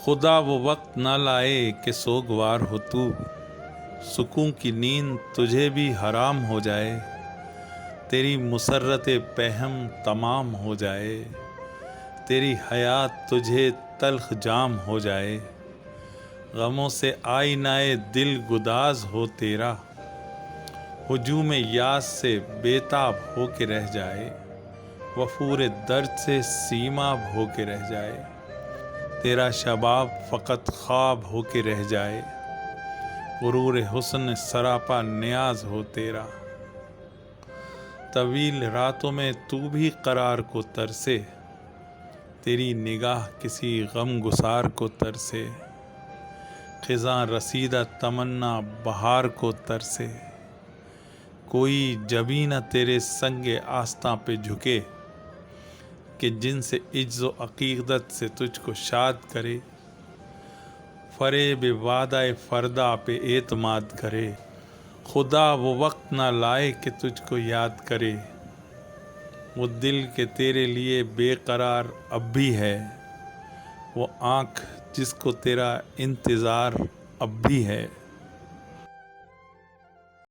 خدا وہ وقت نہ لائے کہ سوگوار ہو تو، سکون کی نیند تجھے بھی حرام ہو جائے، تیری مسرت پہم تمام ہو جائے، تیری حیات تجھے تلخ جام ہو جائے، غموں سے آئینہ دل گداز ہو تیرا، ہجوم یاس سے بےتاب ہو کے رہ جائے، وفور درد سے سیماب ہو کے رہ جائے، تیرا شباب فقط خواب ہو کے رہ جائے، غرور حسن سراپا نیاز ہو تیرا، طویل راتوں میں تو بھی قرار کو ترسے، تیری نگاہ کسی غم گسار کو ترسے، خزاں رسیدہ تمنا بہار کو ترسے، کوئی جبیں نہ تیرے سنگ آستاں پہ جھکے کہ جن سے عجز و عقیدت سے تجھ کو شاد کرے، فریب وعدہ فردا پہ اعتماد کرے، خدا وہ وقت نہ لائے کہ تجھ کو یاد کرے، وہ دل کہ تیرے لیے بے قرار اب بھی ہے، وہ آنکھ جس کو تیرا انتظار اب بھی ہے۔